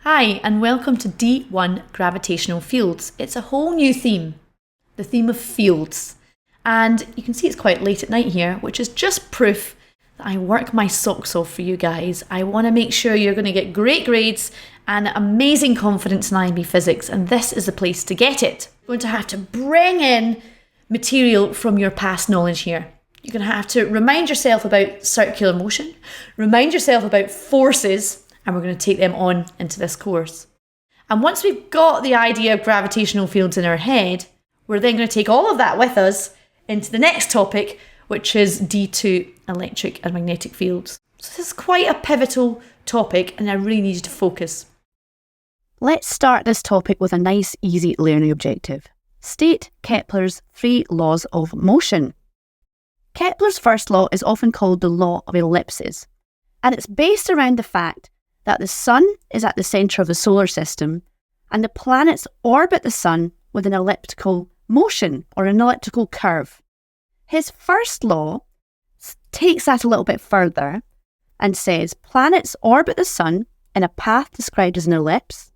Hi, and welcome to D.1 Gravitational Fields. It's a whole new theme, the theme of fields. And you can see it's quite late at night here, which is just proof that I work my socks off for you guys. I want to make sure you're going to get great grades and amazing confidence in IB physics, and this is the place to get it. You're going to have to bring in material from your past knowledge here. You're going to have to remind yourself about circular motion, remind yourself about forces, and we're going to take them on into this course. And once we've got the idea of gravitational fields in our head, we're then going to take all of that with us into the next topic, which is D2 electric and magnetic fields. So this is quite a pivotal topic, and I really need you to focus. Let's start this topic with a nice, easy learning objective. State Kepler's 3 laws of motion. Kepler's first law is often called the law of ellipses, and it's based around the fact that the sun is at the centre of the solar system and the planets orbit the sun with an elliptical motion or an elliptical curve. His first law takes that a little bit further and says planets orbit the sun in a path described as an ellipse,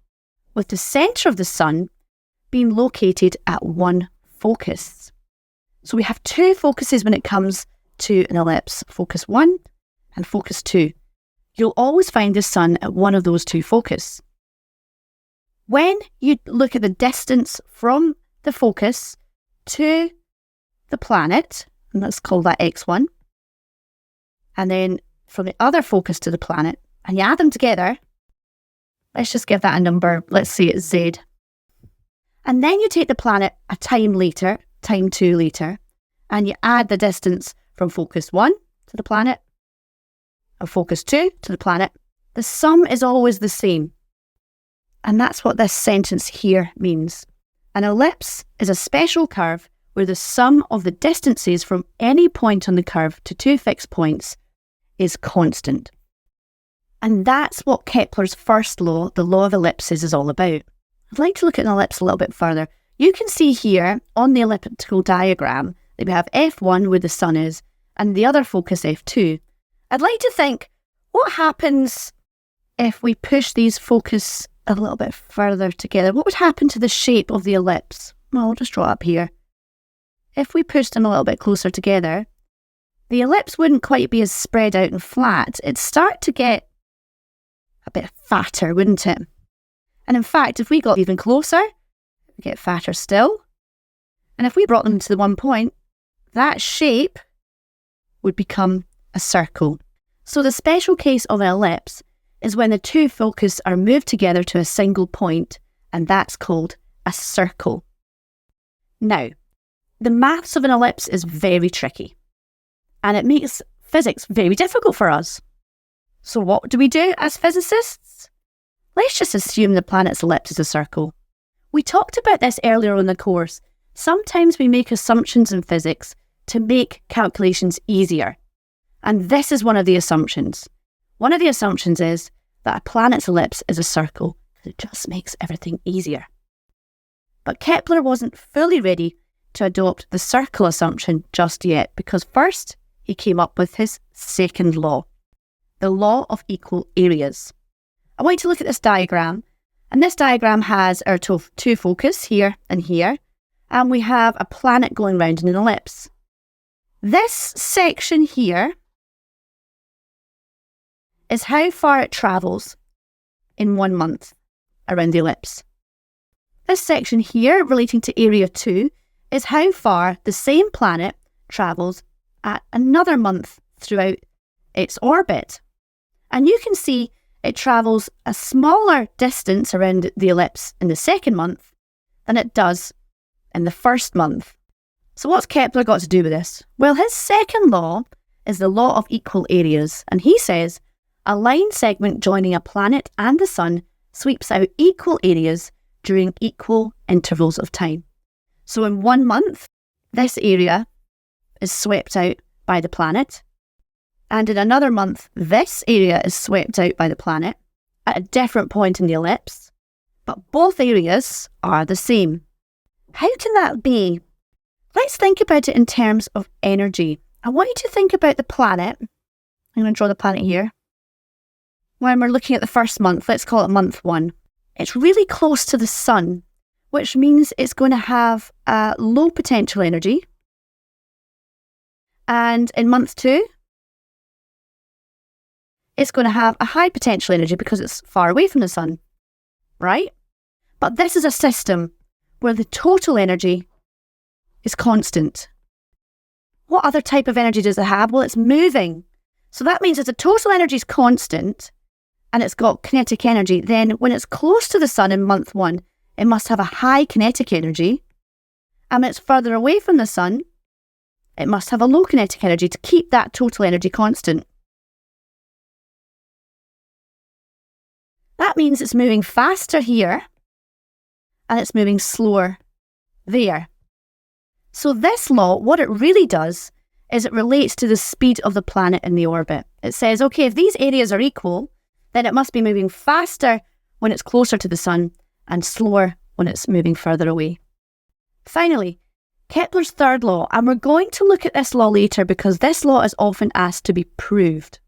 with the centre of the sun being located at one focus. So we have 2 focuses when it comes to an ellipse, focus 1 and focus 2. You'll always find the sun at one of those 2 focuses. When you look at the distance from the focus to the planet, and let's call that x1, and then from the other focus to the planet, and you add them together, let's just give that a number, let's say it's z. And then you take the planet a time later, time 2 later, and you add the distance from focus 1 to the planet, and focus 2 to the planet. The sum is always the same. And that's what this sentence here means. An ellipse is a special curve where the sum of the distances from any point on the curve to 2 fixed points is constant. And that's what Kepler's first law, the law of ellipses, is all about. I'd like to look at an ellipse a little bit further. You can see here on the elliptical diagram that we have F1 where the sun is and the other focus F2. I'd like to think, what happens if we push these focus a little bit further together? What would happen to the shape of the ellipse? Well, I'll just draw it up here. If we pushed them a little bit closer together, the ellipse wouldn't quite be as spread out and flat. It'd start to get a bit fatter, wouldn't it? And in fact, if we got even closer, we'd get fatter still. And if we brought them to the one point, that shape would become a circle. So the special case of an ellipse is when the 2 foci are moved together to a single point, and that's called a circle. Now, the maths of an ellipse is very tricky, and it makes physics very difficult for us. So what do we do as physicists? Let's just assume the planet's ellipse is a circle. We talked about this earlier in the course. Sometimes we make assumptions in physics to make calculations easier. And this is one of the assumptions. One of the assumptions is that a planet's ellipse is a circle. It just makes everything easier. But Kepler wasn't fully ready to adopt the circle assumption just yet, because first he came up with his second law, the law of equal areas. I want you to look at this diagram, and this diagram has our 2 foci here, and we have a planet going round in an ellipse. This section here is how far it travels in 1 month around the ellipse. This section here, relating to area 2, is how far the same planet travels at another month throughout its orbit. And you can see it travels a smaller distance around the ellipse in the second month than it does in the first month. So what's Kepler got to do with this? Well, his second law is the law of equal areas, and he says a line segment joining a planet and the sun sweeps out equal areas during equal intervals of time. So in 1 month, this area is swept out by the planet, and in another month, this area is swept out by the planet at a different point in the ellipse, but both areas are the same. How can that be? Let's think about it in terms of energy. I want you to think about the planet. I'm going to draw the planet here. when we're looking at the first month, let's call it month 1, it's really close to the sun, which means it's going to have a low potential energy. And in month 2, it's going to have a high potential energy because it's far away from the sun, right? But this is a system where the total energy is constant. What other type of energy does it have? Well, it's moving. So that means if the total energy is constant and it's got kinetic energy, then when it's close to the sun in month 1, it must have a high kinetic energy. And when it's further away from the sun, it must have a low kinetic energy to keep that total energy constant. That means it's moving faster here and it's moving slower there. So this law, what it really does is it relates to the speed of the planet in the orbit. It says, okay, if these areas are equal, then it must be moving faster when it's closer to the sun and slower when it's moving further away. Finally, Kepler's third law, and we're going to look at this law later because this law is often asked to be proved.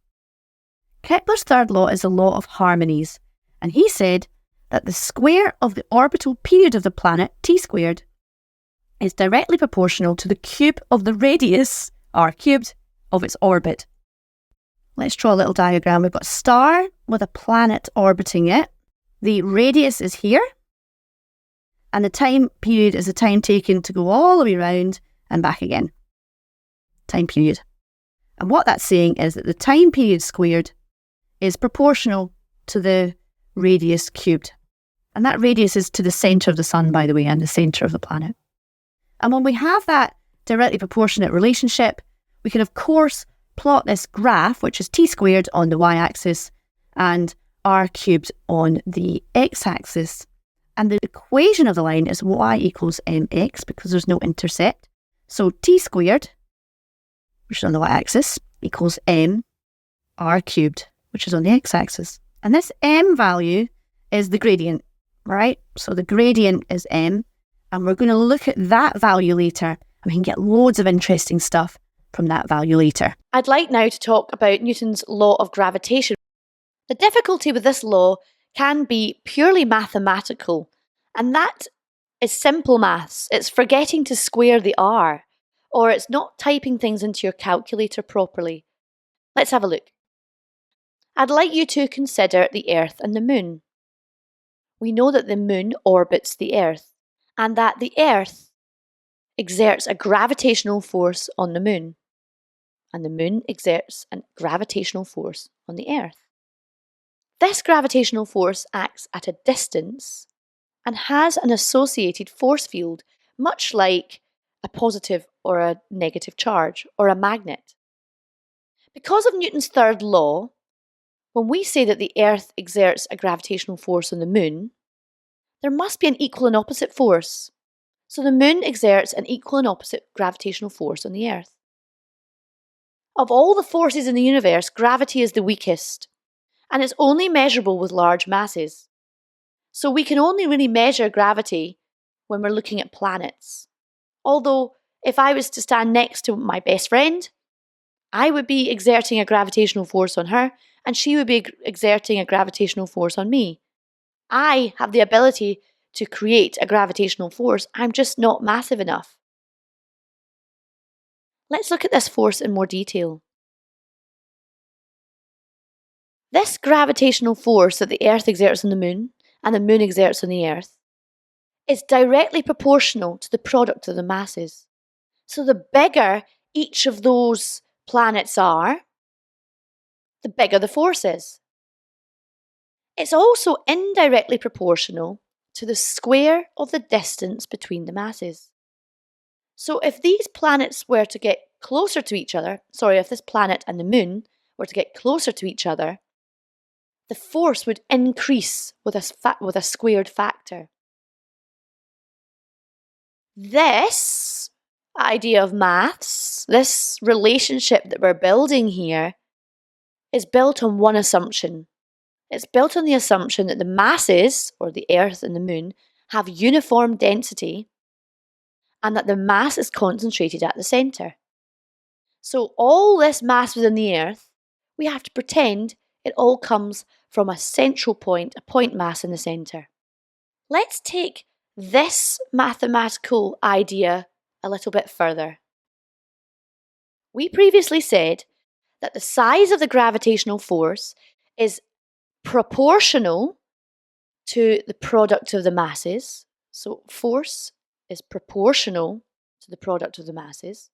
Kepler's third law is the law of harmonies, and he said that the square of the orbital period of the planet, t squared, is directly proportional to the cube of the radius, r cubed, of its orbit. Let's draw a little diagram. We've got a star with a planet orbiting it. The radius is here, and the time period is the time taken to go all the way around and back again. Time period. And what that's saying is that the time period squared is proportional to the radius cubed. And that radius is to the centre of the sun, by the way, and the centre of the planet. And when we have that directly proportionate relationship, we can, of course, plot this graph, which is t squared on the y-axis and r cubed on the x-axis. And the equation of the line is y equals mx because there's no intercept. So t squared, which is on the y-axis, equals m r cubed, which is on the x-axis. And this m value is the gradient, right? So the gradient is m, and we're going to look at that value later, and we can get loads of interesting stuff from that value later. I'd like now to talk about Newton's law of gravitation. The difficulty with this law can be purely mathematical, and that is simple maths. It's forgetting to square the r, or it's not typing things into your calculator properly. Let's have a look. I'd like you to consider the Earth and the Moon. We know that the Moon orbits the Earth, and that the Earth exerts a gravitational force on the Moon, and the Moon exerts a gravitational force on the Earth. This gravitational force acts at a distance and has an associated force field, much like a positive or a negative charge or a magnet. Because of Newton's third law, when we say that the Earth exerts a gravitational force on the Moon, there must be an equal and opposite force. So the Moon exerts an equal and opposite gravitational force on the Earth. Of all the forces in the universe, gravity is the weakest, and it's only measurable with large masses. So we can only really measure gravity when we're looking at planets. Although, if I was to stand next to my best friend, I would be exerting a gravitational force on her, and she would be exerting a gravitational force on me. I have the ability to create a gravitational force. I'm just not massive enough. Let's look at this force in more detail. This gravitational force that the Earth exerts on the Moon and the Moon exerts on the Earth is directly proportional to the product of the masses. So the bigger each of those planets are, the bigger the force is. It's also indirectly proportional to the square of the distance between the masses. So if these planets were to get closer to each other, if this planet and the Moon were to get closer to each other, the force would increase with a squared factor. This idea of maths, this relationship that we're building here, is built on one assumption. It's built on the assumption that the masses, or the Earth and the Moon, have uniform density and that the mass is concentrated at the centre. So all this mass within the Earth, we have to pretend it all comes from a central point, a point mass in the centre. Let's take this mathematical idea a little bit further. We previously said that the size of the gravitational force is proportional to the product of the masses. So force is proportional to the product of the masses.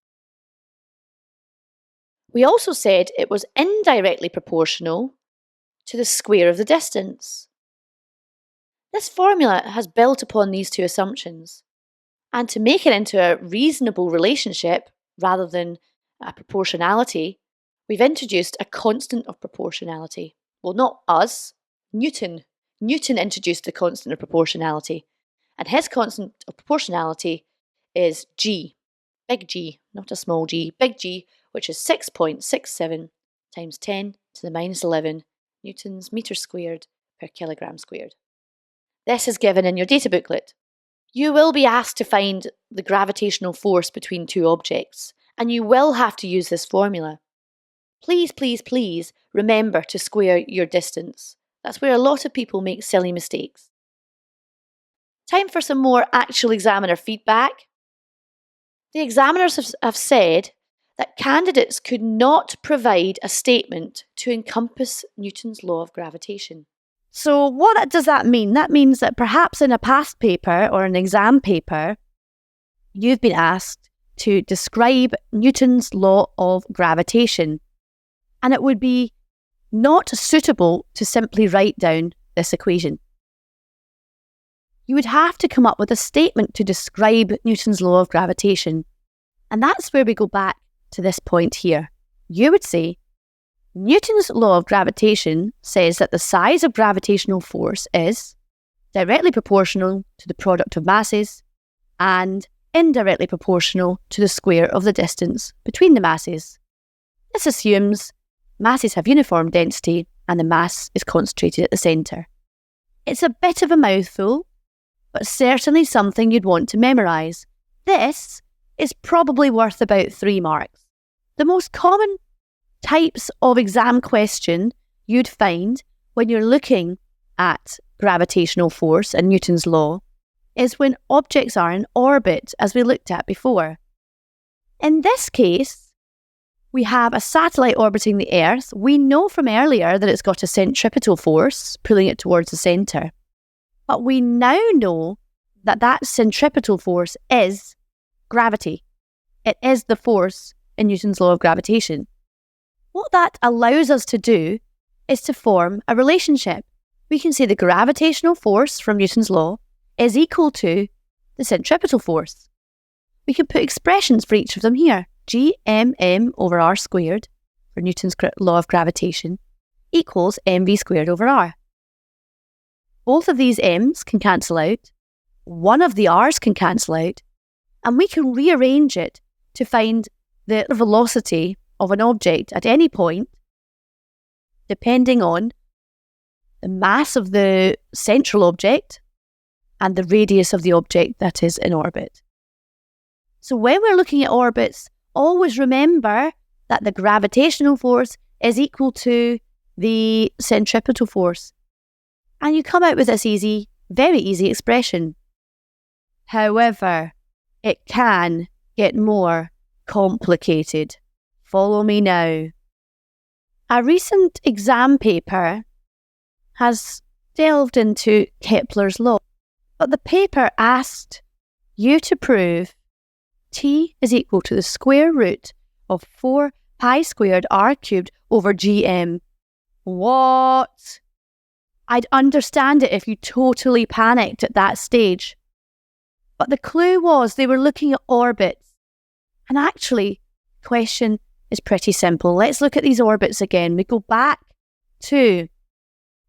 We also said it was indirectly proportional to the square of the distance. This formula has built upon these two assumptions, and to make it into a reasonable relationship rather than a proportionality, we've introduced a constant of proportionality. Well, not us, Newton. Newton introduced the constant of proportionality, and his constant of proportionality is G, big G, not a small g, big G, which is 6.67 times 10 to the minus 11 newtons meters squared per kilogram squared. This is given in your data booklet. You will be asked to find the gravitational force between two objects, and you will have to use this formula. Please, please, please remember to square your distance. That's where a lot of people make silly mistakes. Time for some more actual examiner feedback. The examiners have said that candidates could not provide a statement to encompass Newton's law of gravitation. So what does that mean? That means that perhaps in a past paper or an exam paper, you've been asked to describe Newton's law of gravitation. And it would be not suitable to simply write down this equation. You would have to come up with a statement to describe Newton's law of gravitation. And that's where we go back to this point here. You would say, Newton's law of gravitation says that the size of gravitational force is directly proportional to the product of masses and indirectly proportional to the square of the distance between the masses. This assumes masses have uniform density and the mass is concentrated at the centre. It's a bit of a mouthful, but certainly something you'd want to memorise. This is probably worth about 3 marks. The most common types of exam question you'd find when you're looking at gravitational force and Newton's law is when objects are in orbit, as we looked at before. In this case, we have a satellite orbiting the Earth. We know from earlier that it's got a centripetal force pulling it towards the centre. But we now know that that centripetal force is gravity. It is the force in Newton's law of gravitation. What that allows us to do is to form a relationship. We can say the gravitational force from Newton's law is equal to the centripetal force. We can put expressions for each of them here. Gmm over r squared for Newton's law of gravitation equals mv squared over r. Both of these m's can cancel out, one of the r's can cancel out, and we can rearrange it to find the velocity of an object at any point depending on the mass of the central object and the radius of the object that is in orbit. So when we're looking at orbits, always remember that the gravitational force is equal to the centripetal force. And you come out with this easy, very easy expression. However, it can get more complicated. Follow me now. A recent exam paper has delved into Kepler's law, but the paper asked you to prove T is equal to the square root of 4 pi squared r cubed over gm. What? I'd understand it if you totally panicked at that stage. But the clue was they were looking at orbits. And actually, the question is pretty simple. Let's look at these orbits again. We go back to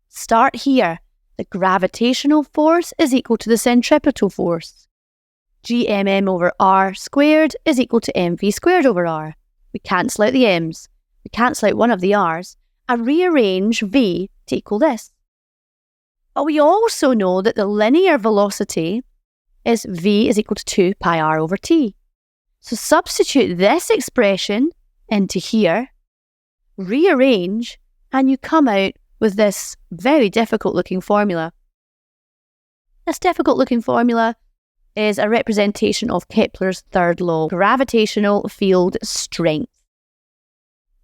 start here. The gravitational force is equal to the centripetal force. Gmm over r squared is equal to mv squared over r. We cancel out the m's. We cancel out one of the r's and rearrange v to equal this. But we also know that the linear velocity is v is equal to 2 pi r over t. So substitute this expression into here, rearrange, and you come out with this very difficult looking formula. This difficult looking formula is a representation of Kepler's third law, gravitational field strength.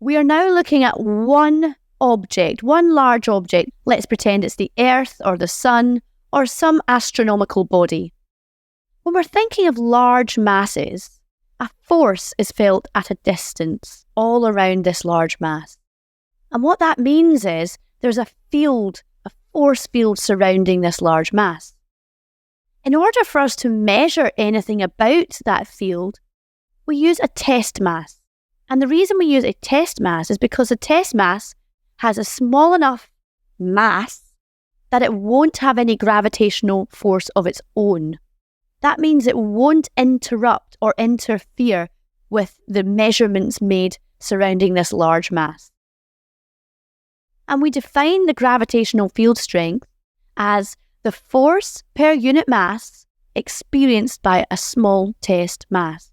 We are now looking at one object, one large object. Let's pretend it's the Earth or the Sun or some astronomical body. When we're thinking of large masses, a force is felt at a distance all around this large mass. And what that means is there's a field, a force field surrounding this large mass. In order for us to measure anything about that field, we use a test mass. And the reason we use a test mass is because a test mass has a small enough mass that it won't have any gravitational force of its own. That means it won't interrupt or interfere with the measurements made surrounding this large mass. And we define the gravitational field strength as the force per unit mass experienced by a small test mass.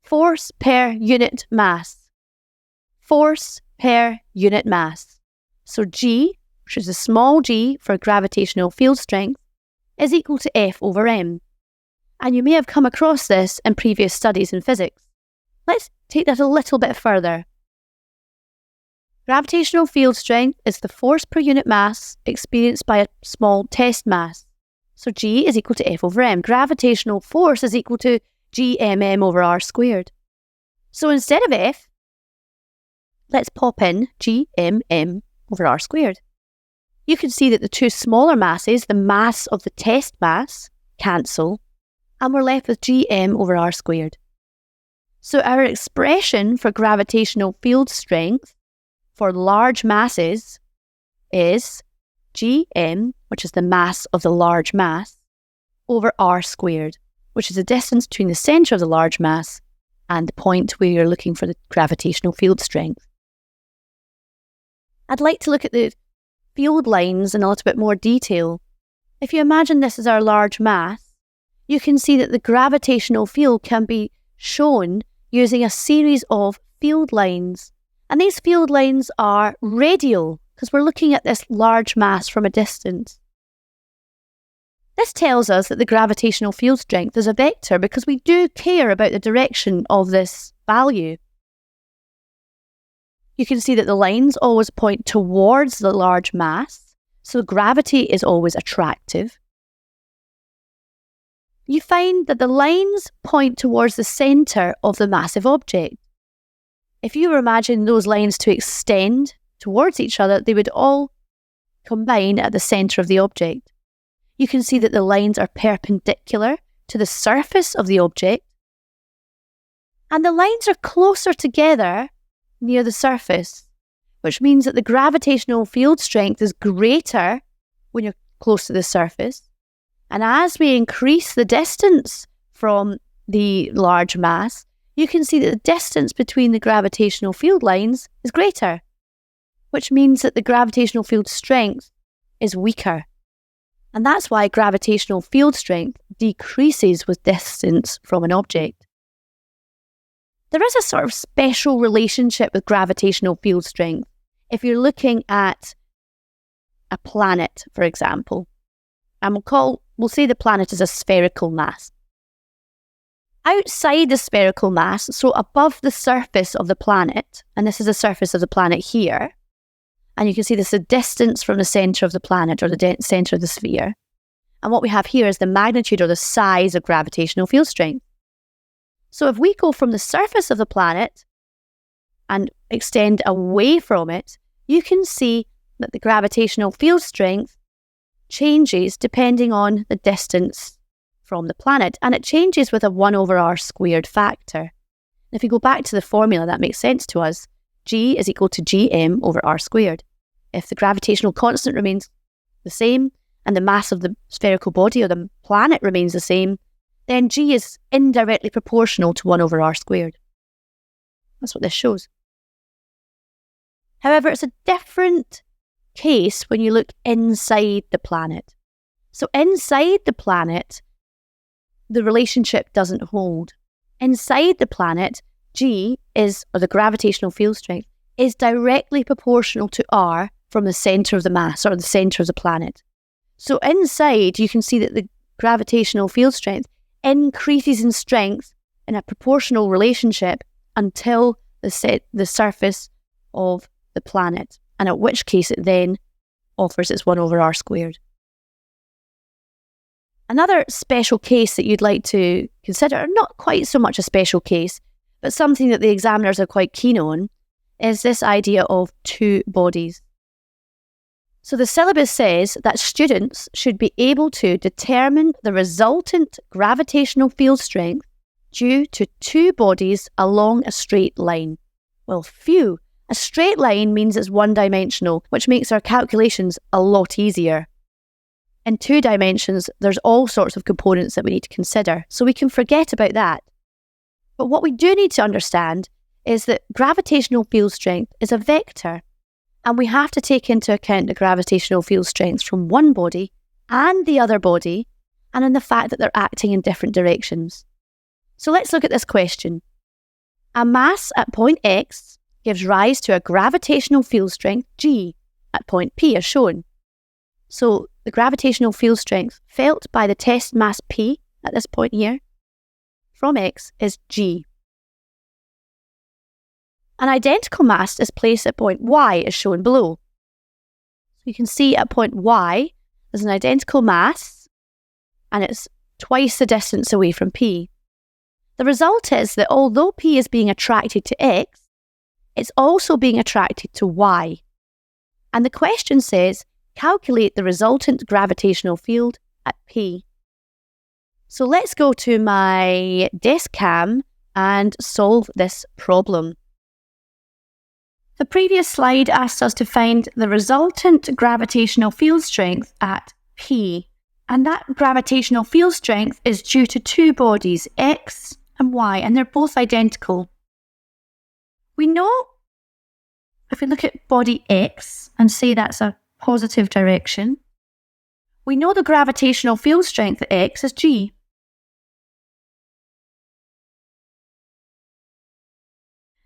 Force per unit mass. Force per unit mass. So G, which is a small g for gravitational field strength, is equal to F over m. And you may have come across this in previous studies in physics. Let's take that a little bit further. Gravitational field strength is the force per unit mass experienced by a small test mass. So G is equal to F over m. Gravitational force is equal to gmm over r squared. So instead of F, let's pop in gmm over r squared. You can see that the two smaller masses, the mass of the test mass, cancel, and we're left with gm over r squared. So our expression for gravitational field strength for large masses is gm, which is the mass of the large mass, over r squared, which is the distance between the centre of the large mass and the point where you're looking for the gravitational field strength. I'd like to look at the field lines in a little bit more detail. If you imagine this as our large mass, you can see that the gravitational field can be shown using a series of field lines. And these field lines are radial, because we're looking at this large mass from a distance. This tells us that the gravitational field strength is a vector because we do care about the direction of this value. You can see that the lines always point towards the large mass, so gravity is always attractive. You find that the lines point towards the centre of the massive object. If you were imagining those lines to extend towards each other, they would all combine at the centre of the object. You can see that the lines are perpendicular to the surface of the object, and the lines are closer together near the surface, which means that the gravitational field strength is greater when you're close to the surface. And as we increase the distance from the large mass, you can see that the distance between the gravitational field lines is greater, which means that the gravitational field strength is weaker. And that's why gravitational field strength decreases with distance from an object. There is a sort of special relationship with gravitational field strength. If you're looking at a planet, for example, and we'll say the planet is a spherical mass. Outside the spherical mass, so above the surface of the planet, and this is the surface of the planet here, and you can see this is the distance from the centre of the planet or the centre of the sphere. And what we have here is the magnitude or the size of gravitational field strength. So if we go from the surface of the planet and extend away from it, you can see that the gravitational field strength changes depending on the distance from the planet, and it changes with a 1 over r squared factor. If you go back to the formula, that makes sense to us. G is equal to gm over r squared. If the gravitational constant remains the same and the mass of the spherical body or the planet remains the same, then G is indirectly proportional to 1 over r squared. That's what this shows. However, it's a different case when you look inside the planet. So inside the planet, the relationship doesn't hold. Inside the planet, G is, or the gravitational field strength, is directly proportional to R from the centre of the mass or the centre of the planet. So inside, you can see that the gravitational field strength increases in strength in a proportional relationship until the surface of the planet, and at which case it then offers its 1 over r squared. Another special case that you'd like to consider, not quite so much a special case, but something that the examiners are quite keen on, is this idea of two bodies. So the syllabus says that students should be able to determine the resultant gravitational field strength due to two bodies along a straight line. Well, phew, a straight line means it's one-dimensional, which makes our calculations a lot easier. In 2 dimensions, there's all sorts of components that we need to consider, so we can forget about that. But what we do need to understand is that gravitational field strength is a vector, and we have to take into account the gravitational field strengths from one body and the other body, and in the fact that they're acting in different directions. So let's look at this question. A mass at point X gives rise to a gravitational field strength G at point P as shown. So the gravitational field strength felt by the test mass P at this point here from X is G. An identical mass is placed at point Y as shown below. So you can see at point Y there's an identical mass and it's twice the distance away from P. The result is that although P is being attracted to X, it's also being attracted to Y. And the question says, calculate the resultant gravitational field at P. So let's go to my desk cam and solve this problem. The previous slide asked us to find the resultant gravitational field strength at P. And that gravitational field strength is due to two bodies, X and Y, and they're both identical. We know, if we look at body X and say that's a positive direction, we know the gravitational field strength at X is G.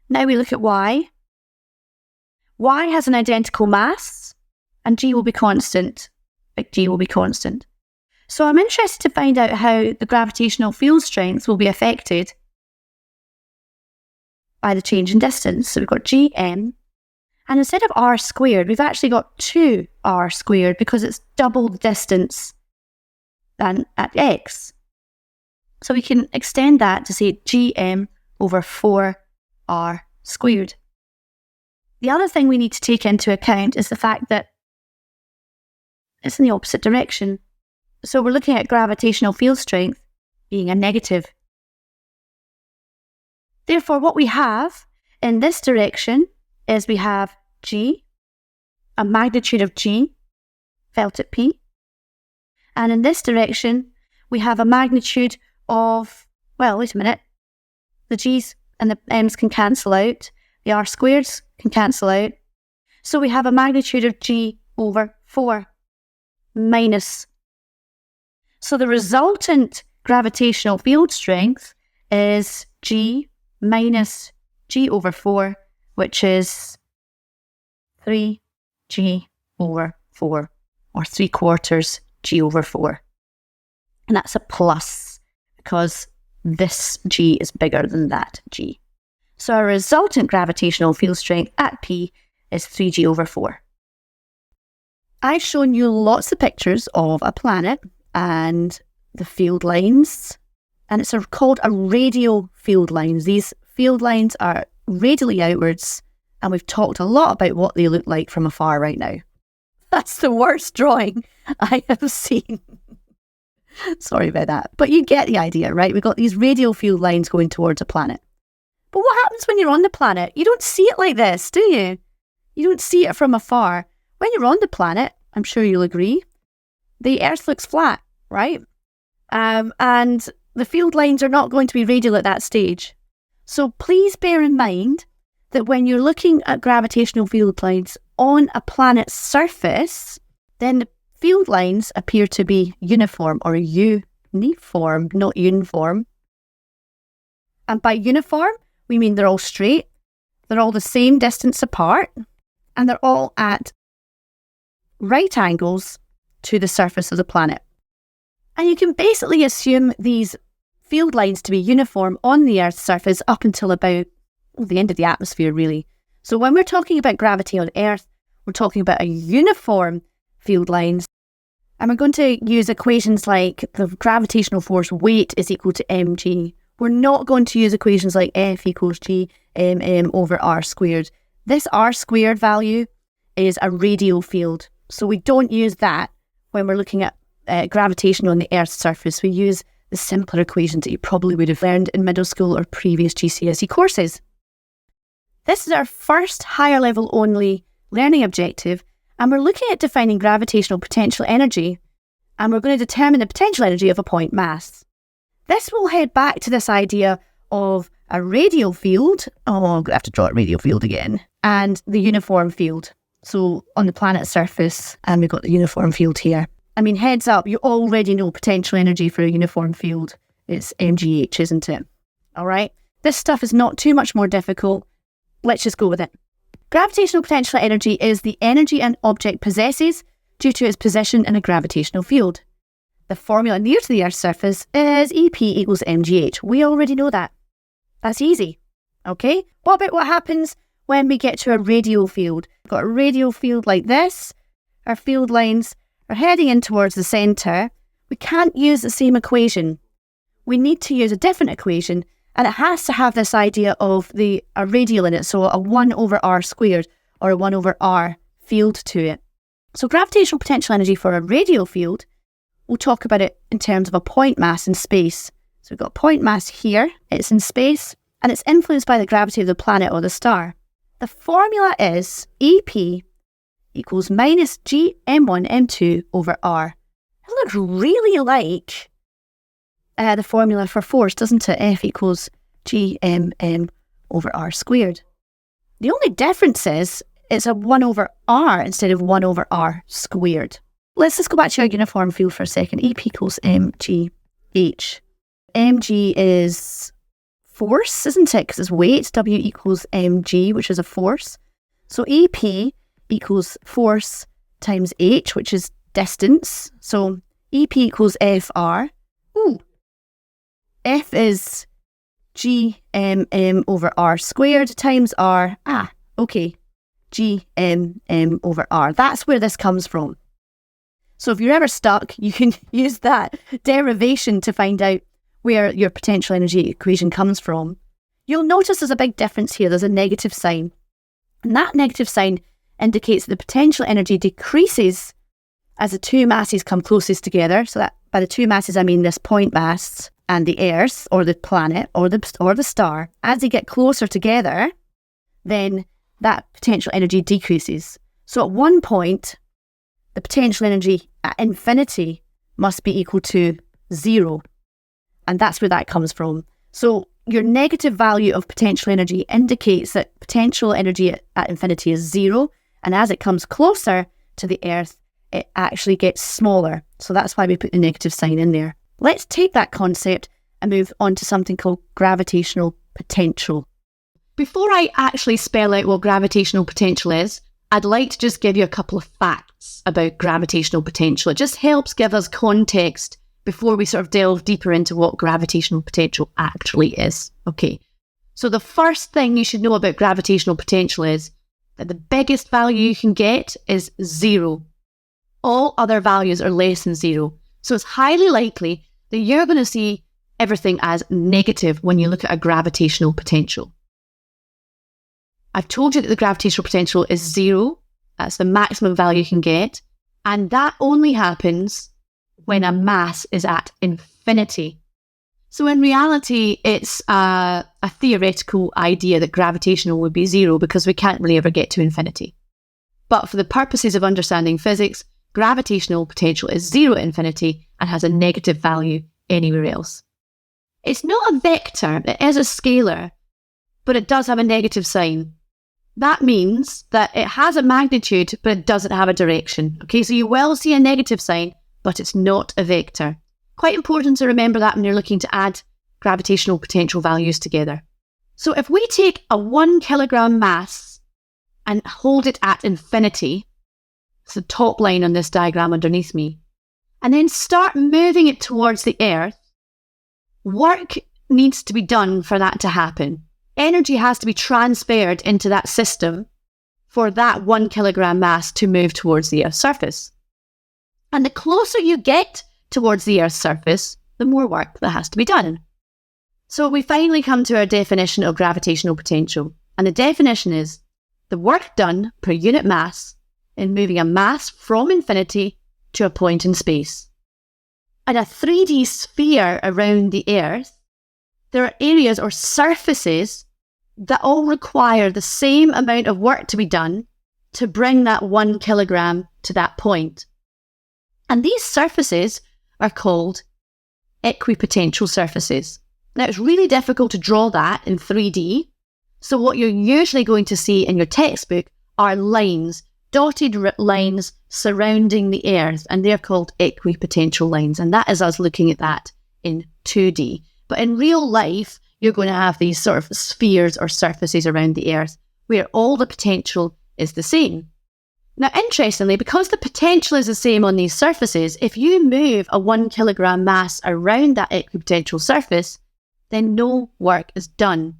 Now we look at Y. Y has an identical mass and G will be constant. Big G will be constant. So I'm interested to find out how the gravitational field strength will be affected by the change in distance. So we've got Gm, and instead of r squared, we've actually got 2r squared because it's double the distance than at X. So we can extend that to say Gm over 4r squared. The other thing we need to take into account is the fact that it's in the opposite direction. So we're looking at gravitational field strength being a negative. Therefore, what we have in this direction is we have G, a magnitude of G, felt at P. And in this direction, we have a magnitude of, well, wait a minute. The G's and the M's can cancel out. The R squareds can cancel out. So we have a magnitude of G over 4 minus. So the resultant gravitational field strength is G minus G over 4, which is 3G over 4, or 3/4 G over 4. And that's a plus, because this G is bigger than that G. So our resultant gravitational field strength at P is 3G over 4. I've shown you lots of pictures of a planet and the field lines, and it's called a radial field lines. These field lines are radially outwards, and we've talked a lot about what they look like from afar right now. That's the worst drawing I have seen. Sorry about that. But you get the idea, right? We've got these radial field lines going towards a planet. But what happens when you're on the planet? You don't see it like this, do you? You don't see it from afar. When you're on the planet, I'm sure you'll agree, the Earth looks flat, right? And the field lines are not going to be radial at that stage. So please bear in mind that when you're looking at gravitational field lines on a planet's surface, then the field lines appear to be uniform, or uniform, not uniform. And by uniform, we mean they're all straight, they're all the same distance apart, and they're all at right angles to the surface of the planet. And you can basically assume these field lines to be uniform on the Earth's surface up until about the end of the atmosphere, really. So when we're talking about gravity on Earth, we're talking about a uniform field lines. And we're going to use equations like the gravitational force weight is equal to mg. We're not going to use equations like F equals g mm over r squared. This r squared value is a radial field. So we don't use that when we're looking at gravitation on the Earth's surface. We use the simpler equations that you probably would have learned in middle school or previous GCSE courses. This is our first higher level only learning objective, and we're looking at defining gravitational potential energy, and we're going to determine the potential energy of a point mass. This will head back to this idea of a radial field. Oh, I'm going to have to draw a radial field again. And the uniform field. So on the planet's surface, and we've got the uniform field here. I mean, heads up, you already know potential energy for a uniform field. It's mgh, isn't it? All right. This stuff is not too much more difficult. Let's just go with it. Gravitational potential energy is the energy an object possesses due to its position in a gravitational field. The formula near to the Earth's surface is EP equals mgh. We already know that. That's easy. Okay? What about what happens when we get to a radial field? We've got a radial field like this. Our field lines are heading in towards the centre. We can't use the same equation. We need to use a different equation, and it has to have this idea of a radial in it, so a 1 over r squared or a 1 over r field to it. So gravitational potential energy for a radial field, we'll talk about it in terms of a point mass in space. So we've got a point mass here, it's in space, and it's influenced by the gravity of the planet or the star. The formula is EP equals minus g m1 m2 over r. It looks really like the formula for force, doesn't it? F equals g m over r squared. The only difference is it's a 1 over r instead of 1 over r squared. Let's just go back to our uniform field for a second. EP equals mgh. Mg is force, isn't it? Because it's weight. W equals mg, which is a force. So EP equals force times h, which is distance. So EP equals fr. Ooh. F is g m over r squared times r. Okay. G m over r. That's where this comes from. So if you're ever stuck, you can use that derivation to find out where your potential energy equation comes from. You'll notice there's a big difference here. There's a negative sign. And that negative sign indicates that the potential energy decreases as the two masses come closest together. So that by the two masses, I mean this point mass and the Earth or the planet or the star. As they get closer together, then that potential energy decreases. So at one point, the potential energy at infinity must be equal to 0. And that's where that comes from. So your negative value of potential energy indicates that potential energy at infinity is 0. And as it comes closer to the Earth, it actually gets smaller. So that's why we put the negative sign in there. Let's take that concept and move on to something called gravitational potential. Before I actually spell out what gravitational potential is, I'd like to just give you a couple of facts about gravitational potential. It just helps give us context before we sort of delve deeper into what gravitational potential actually is. Okay, so the first thing you should know about gravitational potential is that the biggest value you can get is 0. All other values are less than 0. So it's highly likely that you're going to see everything as negative when you look at a gravitational potential. I've told you that the gravitational potential is 0. That's the maximum value you can get. And that only happens when a mass is at infinity. So in reality, it's a theoretical idea that gravitational would be 0 because we can't really ever get to infinity. But for the purposes of understanding physics, gravitational potential is 0 at infinity and has a negative value anywhere else. It's not a vector, it is a scalar, but it does have a negative sign. That means that it has a magnitude, but it doesn't have a direction. Okay, so you will see a negative sign, but it's not a vector. Quite important to remember that when you're looking to add gravitational potential values together. So if we take a 1 kilogram mass and hold it at infinity, It's the top line on this diagram underneath me. And then start moving it towards the Earth. Work needs to be done for that to happen. Energy has to be transferred into that system for that 1 kilogram mass to move towards the Earth's surface. And the closer you get towards the Earth's surface, the more work that has to be done. So we finally come to our definition of gravitational potential. And the definition is the work done per unit mass in moving a mass from infinity to a point in space. In a 3D sphere around the Earth, there are areas or surfaces that all require the same amount of work to be done to bring that 1 kilogram to that point. And these surfaces are called equipotential surfaces. Now, it's really difficult to draw that in 3D. So what you're usually going to see in your textbook are lines, dotted lines surrounding the Earth, and they're called equipotential lines. And that is us looking at that in 2D. But in real life, you're going to have these sort of spheres or surfaces around the Earth where all the potential is the same. Now, interestingly, because the potential is the same on these surfaces, if you move a 1 kilogram mass around that equipotential surface, then no work is done.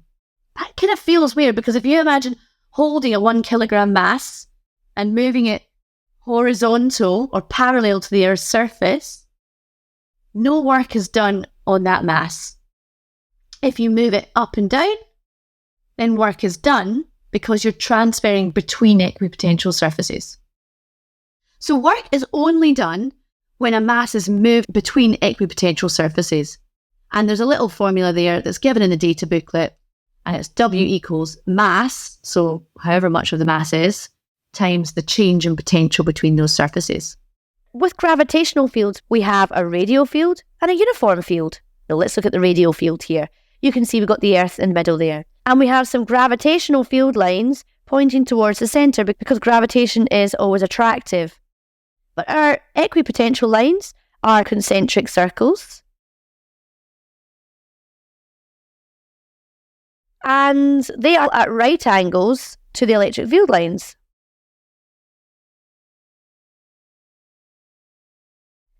That kind of feels weird, because if you imagine holding a 1 kilogram mass and moving it horizontal or parallel to the Earth's surface, no work is done on that mass. If you move it up and down, then work is done because you're transferring between equipotential surfaces. So work is only done when a mass is moved between equipotential surfaces. And there's a little formula there that's given in the data booklet, and it's W equals mass, so however much of the mass is, times the change in potential between those surfaces. With gravitational fields, we have a radial field and a uniform field. Now let's look at the radial field here. You can see we've got the Earth in the middle there. And we have some gravitational field lines pointing towards the centre because gravitation is always attractive. But our equipotential lines are concentric circles. And they are at right angles to the electric field lines.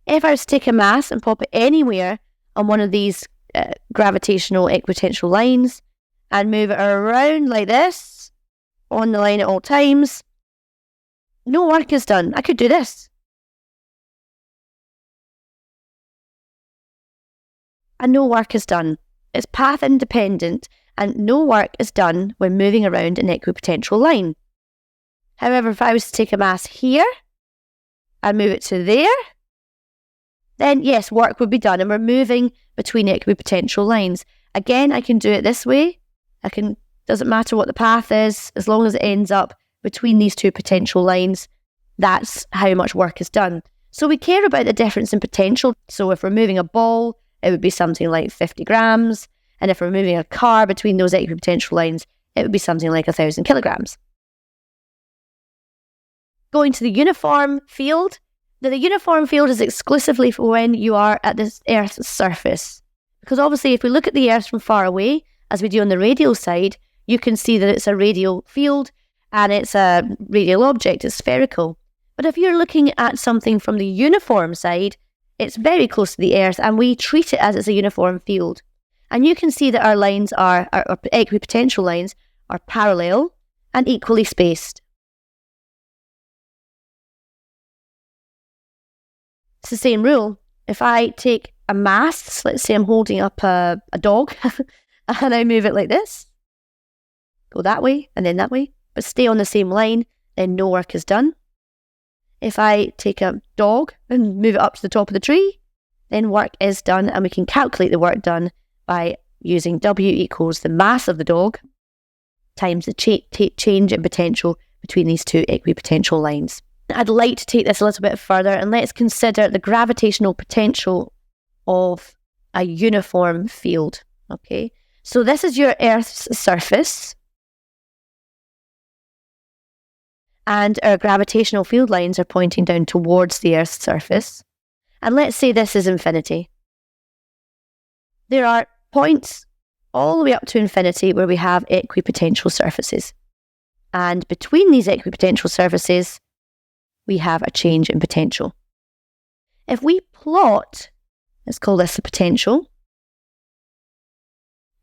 If I was to take a mass and pop it anywhere on one of these gravitational equipotential lines and move it around like this, on the line at all times, no work is done. I could do this. And no work is done. It's path independent, and no work is done when moving around an equipotential line. However, if I was to take a mass here and move it to there, then yes, work would be done, and we're moving between equipotential lines. Again, I can do it this way. Doesn't matter what the path is, as long as it ends up between these two potential lines, that's how much work is done. So we care about the difference in potential. So if we're moving a ball, it would be something like 50 grams. And if we're moving a car between those equipotential lines, it would be something like 1,000 kilograms. Going to the uniform field. Now, the uniform field is exclusively for when you are at this Earth's surface. Because obviously, if we look at the Earth from far away, as we do on the radial side, you can see that it's a radial field and it's a radial object, it's spherical. But if you're looking at something from the uniform side, it's very close to the Earth and we treat it as it's a uniform field. And you can see that our lines our equipotential lines are parallel and equally spaced. It's the same rule. If I take a mass, let's say I'm holding up a dog, and I move it like this, go that way and then that way, but stay on the same line, then no work is done. If I take a dog and move it up to the top of the tree, then work is done, and we can calculate the work done by using W equals the mass of the dog times the change in potential between these two equipotential lines. I'd like to take this a little bit further, and let's consider the gravitational potential of a uniform field. Okay, so this is your Earth's surface, and our gravitational field lines are pointing down towards the Earth's surface. And let's say this is infinity. There are points all the way up to infinity where we have equipotential surfaces. And between these equipotential surfaces, we have a change in potential. If we plot, let's call this the potential,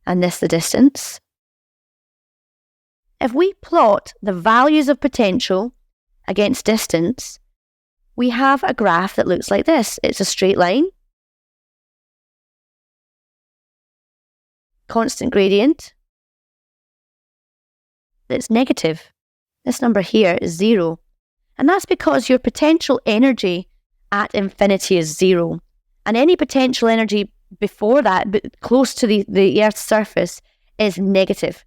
and this the distance. If we plot the values of potential against distance, we have a graph that looks like this. It's a straight line, constant gradient, it's negative. This number here is 0. And that's because your potential energy at infinity is 0. And any potential energy before that, but close to the Earth's surface, is negative.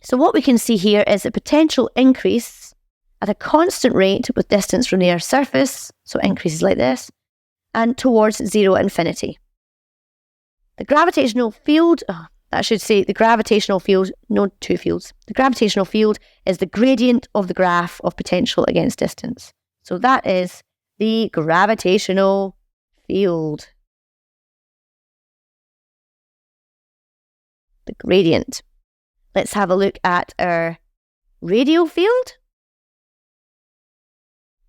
So what we can see here is the potential increase at a constant rate with distance from the Earth's surface, so it increases like this, and towards 0 at infinity. The gravitational field, the gravitational field, no two fields. The gravitational field is the gradient of the graph of potential against distance. So that is the gravitational field. The gradient. Let's have a look at our radial field.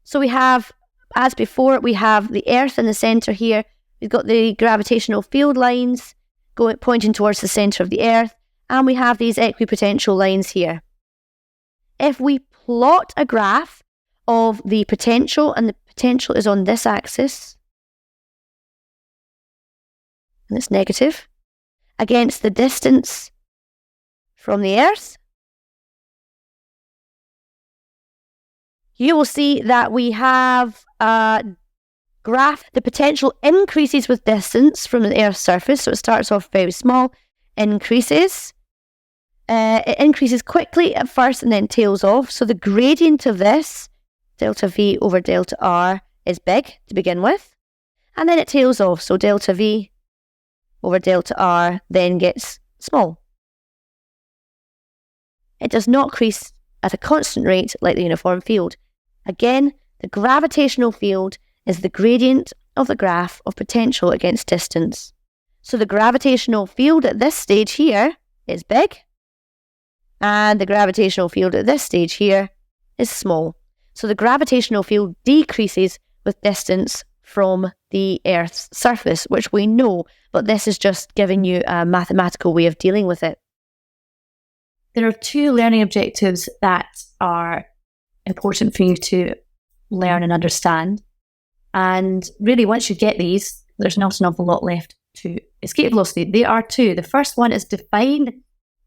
So we have, as before, we have the Earth in the centre here. We've got the gravitational field lines pointing towards the centre of the Earth, and we have these equipotential lines here. If we plot a graph of the potential, and the potential is on this axis, and it's negative, against the distance from the Earth, you will see that we have a graph. The potential increases with distance from the Earth's surface, so it starts off very small, increases. It increases quickly at first and then tails off. So the gradient of this, delta V over delta R, is big to begin with. And then it tails off. So delta V over delta R then gets small. It does not increase at a constant rate like the uniform field. Again, the gravitational field is the gradient of the graph of potential against distance. So the gravitational field at this stage here is big, and the gravitational field at this stage here is small. So the gravitational field decreases with distance from the Earth's surface, which we know, but this is just giving you a mathematical way of dealing with it. There are two learning objectives that are important for you to learn and understand. And really, once you get these, there's not an awful lot left to escape velocity. There are two. The first one is define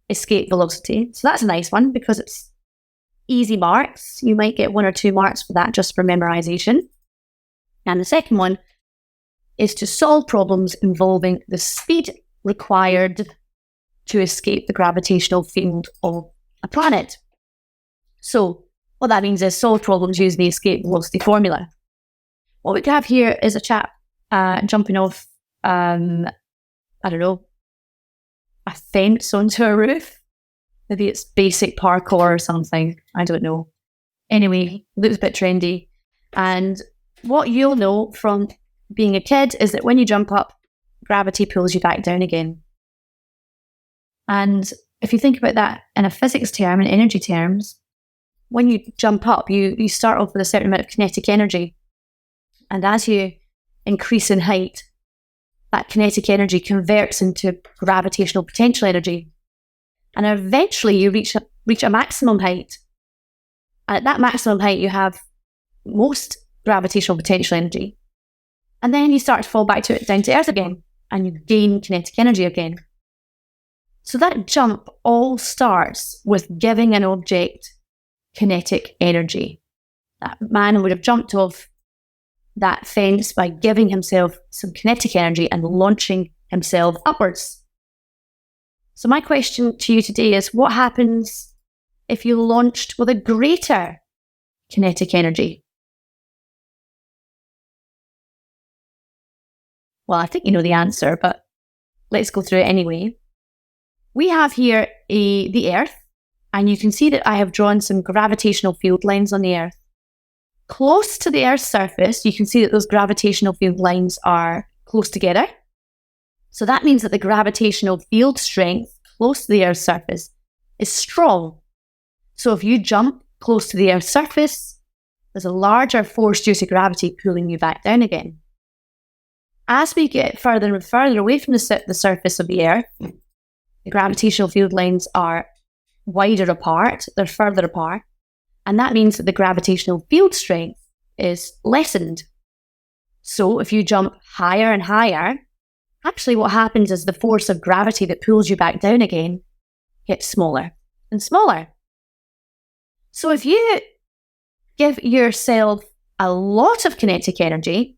escape velocity. So that's a nice one because it's easy marks. You might get 1 or 2 marks for that just for memorization. And the second one is to solve problems involving the speed required to escape the gravitational field of a planet. So what that means is solve problems using the escape velocity formula. What we have here is a chap jumping off, a fence onto a roof. Maybe it's basic parkour or something. I don't know. Anyway, looks a bit trendy. And what you'll know from being a kid is that when you jump up, gravity pulls you back down again. And if you think about that in a physics term, in energy terms, when you jump up, you start off with a certain amount of kinetic energy. And as you increase in height, that kinetic energy converts into gravitational potential energy. And eventually you reach a maximum height. And at that maximum height, you have most gravitational potential energy. And then you start to fall back down to Earth again, and you gain kinetic energy again. So that jump all starts with giving an object kinetic energy. That man would have jumped off that fence by giving himself some kinetic energy and launching himself upwards. So my question to you today is, what happens if you launched with a greater kinetic energy? Well, I think you know the answer, but let's go through it anyway. We have here the Earth, and you can see that I have drawn some gravitational field lines on the Earth. Close to the Earth's surface, you can see that those gravitational field lines are close together. So that means that the gravitational field strength close to the Earth's surface is strong. So if you jump close to the Earth's surface, there's a larger force due to gravity pulling you back down again. As we get further and further away from the surface of the Earth, the gravitational field lines are wider apart, they're further apart, and that means that the gravitational field strength is lessened. So if you jump higher and higher, actually what happens is the force of gravity that pulls you back down again gets smaller and smaller. So if you give yourself a lot of kinetic energy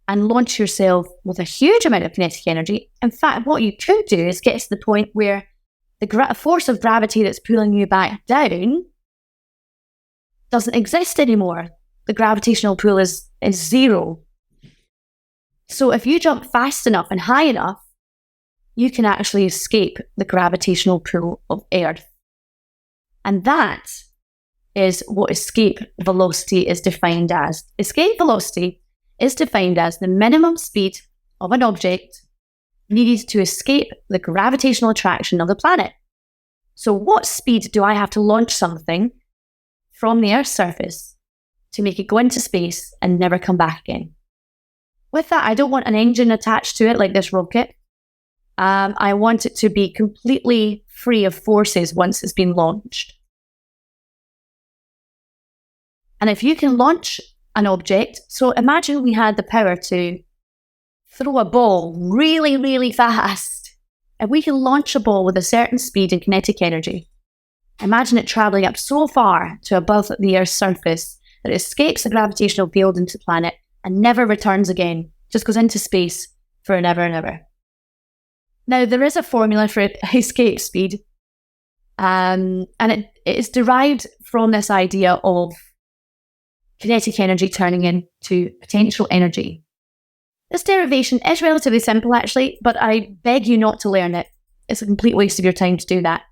and launch yourself with a huge amount of kinetic energy, in fact, what you could do is get to the point where the force of gravity that's pulling you back down doesn't exist anymore. The gravitational pull is zero. So if you jump fast enough and high enough, you can actually escape the gravitational pull of Earth. And that is what escape velocity is defined as. Escape velocity is defined as the minimum speed of an object needed to escape the gravitational attraction of the planet. So what speed do I have to launch something from the Earth's surface to make it go into space and never come back again? With that, I don't want an engine attached to it like this rocket. I want it to be completely free of forces once it's been launched. And if you can launch an object, so imagine we had the power to throw a ball really, really fast. If we can launch a ball with a certain speed and kinetic energy, imagine it travelling up so far to above the Earth's surface that it escapes the gravitational field into the planet and never returns again, just goes into space for an ever and ever. Now, there is a formula for escape speed, and it is derived from this idea of kinetic energy turning into potential energy. This derivation is relatively simple, actually, but I beg you not to learn it. It's a complete waste of your time to do that.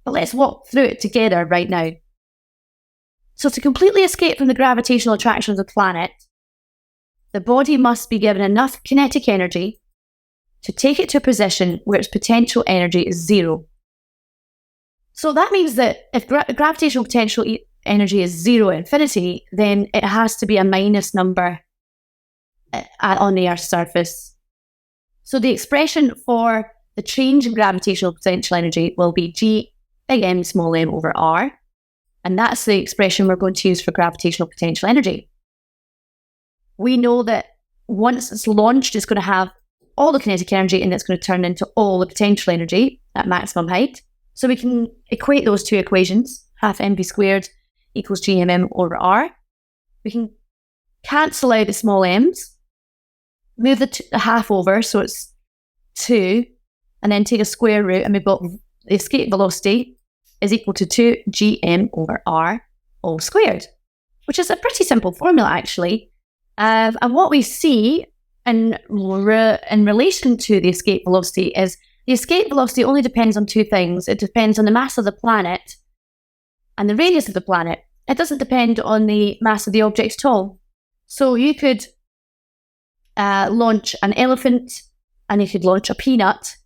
But let's walk through it together right now. So to completely escape from the gravitational attraction of the planet, the body must be given enough kinetic energy to take it to a position where its potential energy is zero. So that means that if gravitational potential energy is zero at infinity, then it has to be a minus number on the Earth's surface. So the expression for the change in gravitational potential energy will be G big M small m over R. And that's the expression we're going to use for gravitational potential energy. We know that once it's launched, it's going to have all the kinetic energy and it's going to turn into all the potential energy at maximum height. So we can equate those two equations, half mv squared equals gmm over r. We can cancel out the small m's, move the half over so it's 2, and then take a square root, and we've got the escape velocity is equal to 2gm over r all squared, which is a pretty simple formula actually. And what we see in relation to the escape velocity is the escape velocity only depends on two things. It depends on the mass of the planet and the radius of the planet. It doesn't depend on the mass of the object at all. So you could launch an elephant and you could launch a peanut.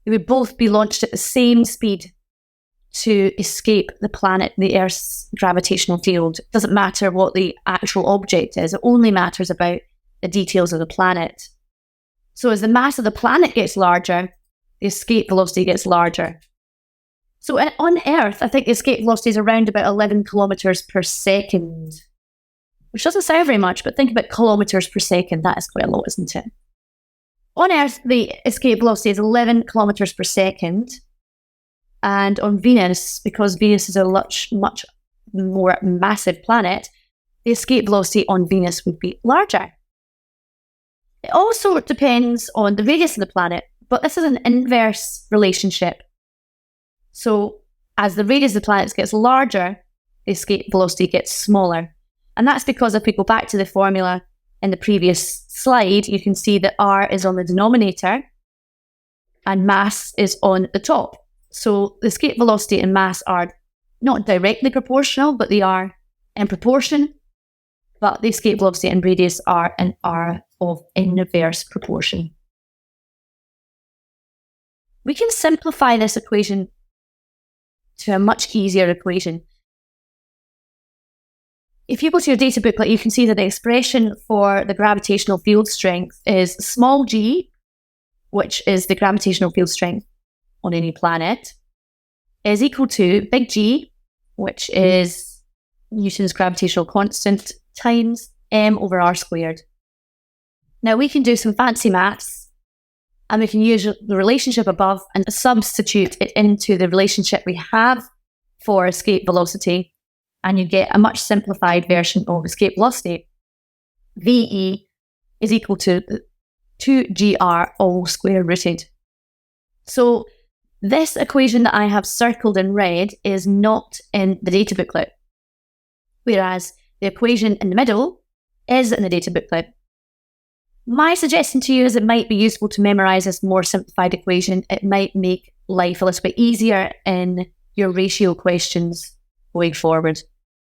They would both be launched at the same speed to escape the planet, the Earth's gravitational field. It doesn't matter what the actual object is. It only matters about the details of the planet. So as the mass of the planet gets larger, the escape velocity gets larger. So on Earth, I think the escape velocity is around about 11 kilometers per second, which doesn't sound very much, but think about kilometers per second. That is quite a lot, isn't it? On Earth, the escape velocity is 11 kilometers per second. And on Venus, because Venus is a much more massive planet, the escape velocity on Venus would be larger. It also depends on the radius of the planet, but this is an inverse relationship. So as the radius of the planet gets larger, the escape velocity gets smaller. And that's because if we go back to the formula in the previous slide, you can see that r is on the denominator and mass is on the top. So the escape velocity and mass are not directly proportional, but they are in proportion. But the escape velocity and radius are of inverse proportion. We can simplify this equation to a much easier equation. If you go to your data booklet, you can see that the expression for the gravitational field strength is small g, which is the gravitational field strength on any planet, is equal to big G, which is Newton's gravitational constant, times m over r squared. Now we can do some fancy maths, and we can use the relationship above and substitute it into the relationship we have for escape velocity, and you get a much simplified version of escape velocity. VE is equal to 2gr all square rooted. So this equation that I have circled in red is not in the data booklet, whereas the equation in the middle is in the data booklet. My suggestion to you is it might be useful to memorise this more simplified equation. It might make life a little bit easier in your ratio questions going forward.